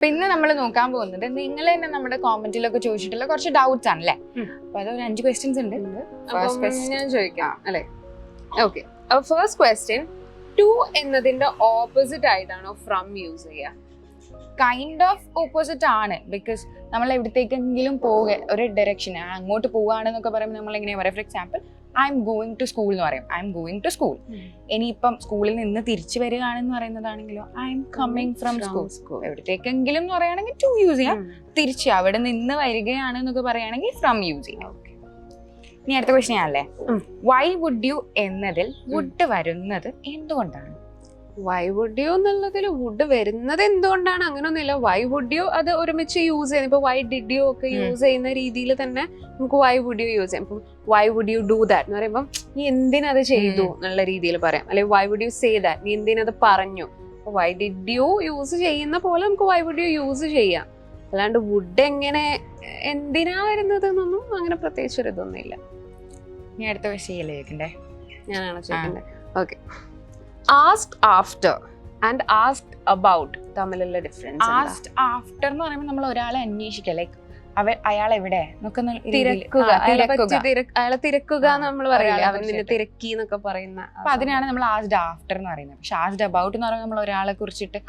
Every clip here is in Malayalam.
പിന്നെ നമ്മൾ നോക്കാൻ പോകുന്നത് നിങ്ങൾ തന്നെ നമ്മുടെ കോമന്റിലൊക്കെ ചോദിച്ചിട്ടുള്ള കുറച്ച് ഡൗട്ട്സ് ആണല്ലേ. അപ്പൊ അതൊരു 5 ക്വസ്റ്റ്യൻസ് ഉണ്ട്. ഞാൻ ചോദിക്കാം അല്ലെ? ഓക്കെ. ഫസ്റ്റ് ക്വസ്റ്റ്യൻ, ടു എന്നതിന്റെ ഓപ്പോസിറ്റ് ആയിട്ടാണോ ഫ്രം യൂസ് ചെയ്യുക? കൈൻഡ് ഓഫ് ഓപ്പോസിറ്റ് ആണ്. ബിക്കോസ് നമ്മൾ എവിടത്തേക്കെങ്കിലും പോവുക, ഒരു ഡയറക്ഷൻ അങ്ങോട്ട് പോവുകയാണെന്നൊക്കെ പറയുമ്പോൾ നമ്മൾ എങ്ങനെയാ പറയാം? For example, I'm going to school എന്ന് പറയും. I'm going to school. ഇനിയിപ്പം സ്കൂളിൽ നിന്ന് തിരിച്ചു വരികയാണെന്ന് പറയുന്നതാണെങ്കിലോ I'm coming from school. എവിടത്തേക്കെങ്കിലും എന്ന് പറയുകയാണെങ്കിൽ ടു യൂസ് ചെയ്യാം. തിരിച്ച് അവിടെ നിന്ന് വരികയാണെന്നൊക്കെ പറയുകയാണെങ്കിൽ ഫ്രം യൂസ് ചെയ്യാം. ഇനി അടുത്ത ക്വസ്റ്റ്യൻ ആണല്ലേ, വൈ വുഡ് യു എന്നതിൽ വുഡ് വരുന്നത് എന്തുകൊണ്ടാണ്? വൈ വുഡ് യു എന്നുള്ളതിൽ വുഡ് വരുന്നത് എന്തുകൊണ്ടാണ് അങ്ങനെയൊന്നുമില്ല. വൈ വുഡ് യു അത് ഒരുമിച്ച് യൂസ് ചെയ്യുന്നത്. ഇപ്പൊ വൈ ഡിഡ് യു ഒക്കെ യൂസ് ചെയ്യുന്ന രീതിയിൽ തന്നെ നമുക്ക് വൈ വുഡ് യു യൂസ് ചെയ്യാം. ഇപ്പം why would you do that എന്ന് പറയുമ്പോൾ നീ എന്തിനത് ചെയ്തു എന്നുള്ള രീതിയിൽ പറയാം. അല്ലെങ്കിൽ why would you say that, നീ എന്തിനത് പറഞ്ഞു. അപ്പൊ വൈ ഡിഡ് യു യൂസ് ചെയ്യുന്ന പോലെ നമുക്ക് വൈ വുഡ് യു യൂസ് ചെയ്യാം. അല്ലാണ്ട് വുഡ് എങ്ങനെ എന്തിനാ വരുന്നത് എന്നൊന്നും അങ്ങനെ പ്രത്യേകിച്ച് ഒരു ഇതൊന്നുമില്ല. ഇനി അടുത്ത ക്വസ്റ്റ്യൻ ചോദിക്കണ്ടേ? ഞാനാണ് ചോദിക്കണ്ടേ? Okay. Asked after and asked about തമ്മിലുള്ള ഡിഫറൻസ്? ആസ്ക്ഡ് ആഫ്റ്റർ എന്ന് പറയുമ്പോൾ നമ്മൾ ഒരാളെ അന്വേഷിക്കുക, ലൈക്ക് അയാൾ എവിടെ തിരക്കുക, അയാളെ തിരക്കുക നമ്മൾ പറയില്ല, അവൻ നിന്നെ തിരക്കി എന്നൊക്കെ പറയുന്ന. അപ്പൊ അതിനാണ് നമ്മൾ ആസ്ക്ഡ് ആഫ്റ്റർ എന്ന് പറയുന്നത്. പക്ഷെ ആസ്ക്ഡ് അബൌട്ട് എന്ന് പറയുമ്പോൾ നമ്മൾ ഒരാളെ കുറിച്ചിട്ട്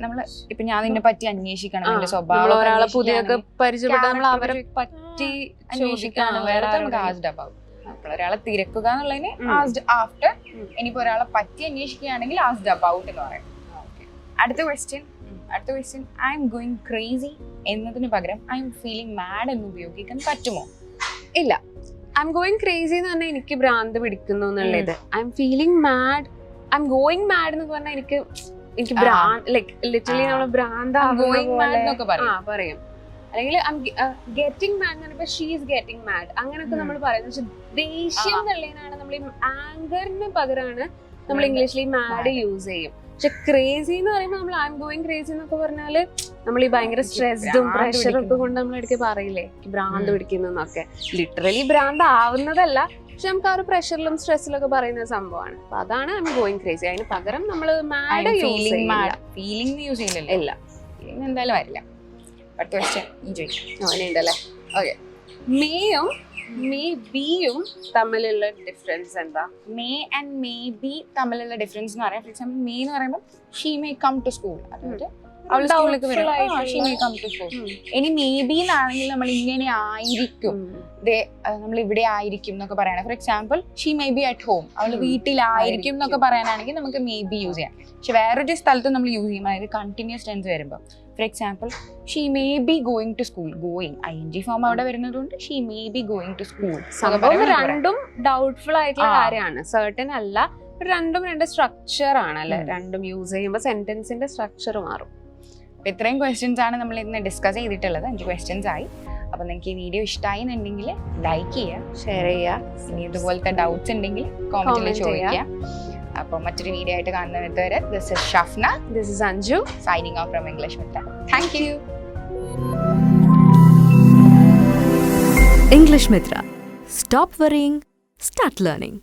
നമ്മൾ ഇപ്പൊ ഞാൻ നിന്നെ പറ്റി അന്വേഷിക്കണം, എന്റെ സ്വഭാവം, ഒരാളെ പുതിയൊക്കെ പരിചയപ്പെട്ട് നമ്മൾ അവരെ പറ്റി അന്വേഷിക്കാണ് നമുക്ക് ആസ്ക്ഡ് അബൌട്ട്. ഒരാളെ തിരക്കുക എന്നുള്ളതിന് ആസ്ക്ഡ് ആഫ്റ്റർ. ഇനിയിപ്പോ ഒരാളെ പറ്റി അന്വേഷിക്കുകയാണെങ്കിൽ ആസ്ക്ഡ് അബൌട്ട് എന്ന് പറയും. അടുത്ത question, I am going crazy എന്നതിന് പകരം ഐ എം ഫീലിംഗ് മാഡ് എന്ന് ഉപയോഗിക്കാൻ പറ്റുമോ? ഇല്ല. ഐ എം ഗോയിങ് ക്രേസി എന്ന് പറഞ്ഞാൽ എനിക്ക് ഭ്രാന്ത് പിടിക്കുന്നു എന്നുള്ളത്. I M feeling mad, I am going mad എന്ന് പറഞ്ഞാൽ എനിക്ക് ഭ്രാന്ത്, ലൈക്ക് ലിറ്ററലി നമ്മൾ ഭ്രാന്ത് പറയും. അല്ലെങ്കിൽ ഗെറ്റിംഗ് മാഡ് എന്ന് പറയുമ്പോൾ ഷീ ഈസ് ഗെറ്റിംഗ് മാഡ് അങ്ങനെയൊക്കെ നമ്മൾ പറയുന്നത്. പക്ഷെ ദേഷ്യം എന്നുള്ളതിനാണ് നമ്മൾ ഈ ആങ്കറിന് പകരമാണ് നമ്മൾ ഇംഗ്ലീഷിൽ ഈ മാഡ് യൂസ് ചെയ്യും. പക്ഷെ ക്രേസി എന്ന് പറയുമ്പോൾ നമ്മൾ ഐ എം ഗോയിങ് ക്രേസി എന്നൊക്കെ പറഞ്ഞാല് നമ്മൾ ഈ ഭയങ്കര സ്ട്രെസ്ഡും പ്രഷറും ഒക്കെ കൊണ്ട് നമ്മൾ ഇടയ്ക്ക് പറയില്ലേ ഭ്രാന്ത് പിടിക്കുന്നൊക്കെ. ലിറ്ററലി ഭ്രാന്ത് ആവുന്നതല്ല, പക്ഷെ നമുക്ക് ആ ഒരു പ്രഷറിലും സ്ട്രെസ്സിലൊക്കെ പറയുന്ന സംഭവമാണ്. അപ്പൊ അതാണ് ഐ എം ഗോയിങ് ക്രേസി. അതിന് പകരം നമ്മൾ മാഡ് ഫീലിംഗ് യൂസ് ചെയ്യില്ലല്ലോ. ഇല്ല, ഫീലിംഗ് എന്തായാലും വരില്ല. അടുത്ത ക്വസ്റ്റ്യൻ ഉണ്ടല്ലേ? ഓക്കെ. മേയും മേ ബിയും തമ്മിലുള്ള ഡിഫറൻസ് എന്താ? മേ ആൻഡ് മേ ബി തമ്മിലുള്ള ഡിഫറൻസ് എന്ന് പറയാം. ഫോർ എക്സാമ്പിൾ, മേ എന്ന് പറയുമ്പോൾ she may come to school, അതായത് അവൾ സ്കൂളിലേക്ക് വരും, she may come to school. ഇനി മേ ബി എന്നാണെങ്കിൽ നമ്മൾ ഇങ്ങനെ ആയിരിക്കും, നമ്മൾ ഇവിടെ ആയിരിക്കും എന്നൊക്കെ പറയണം. For example, she may be at home, അവൾ വീട്ടിലായിരിക്കും എന്നൊക്കെ പറയാനാണെങ്കിൽ നമുക്ക് മേ ബി യൂസ് ചെയ്യാം. പക്ഷെ വേറൊരു സ്ഥലത്ത് നമ്മൾ യൂസ് ചെയ്യും, അതായത് കണ്ടിന്യൂസ് ടെൻസ് വരുമ്പോൾ. For example, she may be going to school, going ing form അവിടെ വരുന്നതുകൊണ്ട് she may be going to school. രണ്ടും ഡൗട്ട്ഫുൾ ആയിട്ടുള്ള കാര്യമാണ്, സർട്ടൻ അല്ല. രണ്ടും രണ്ട് സ്ട്രക്ചർ ആണല്ലേ, രണ്ടും യൂസ് ചെയ്യുമ്പോൾ സെന്റൻസിന്റെ സ്ട്രക്ചർ മാറും. ഇത്രയും ക്വസ്റ്റ്യൻസ് ആണ് നമ്മൾ ഇന്ന് ഡിസ്കസ് ചെയ്തിട്ടുള്ളത്. 5 ക്വസ്റ്റ്യൻസ് ആയി. അപ്പൊ നിങ്ങൾക്ക് ഈ വീഡിയോ ഇഷ്ടമായി എന്നുണ്ടെങ്കിൽ ലൈക്ക് ചെയ്യുക, ഷെയർ ചെയ്യുക. ഇനി ഇതുപോലത്തെ ഡൗട്ട്സ് ഉണ്ടെങ്കിൽ കോമന്റിൽ ചോദിക്കുക. അപ്പോൾ മറ്റൊരു വീഡിയോ ആയിട്ട് കാണുന്നത് വരെ, this is Shafna, this is Anju, signing off from English Mithra. Thank you. English Mithra. Stop worrying, start learning.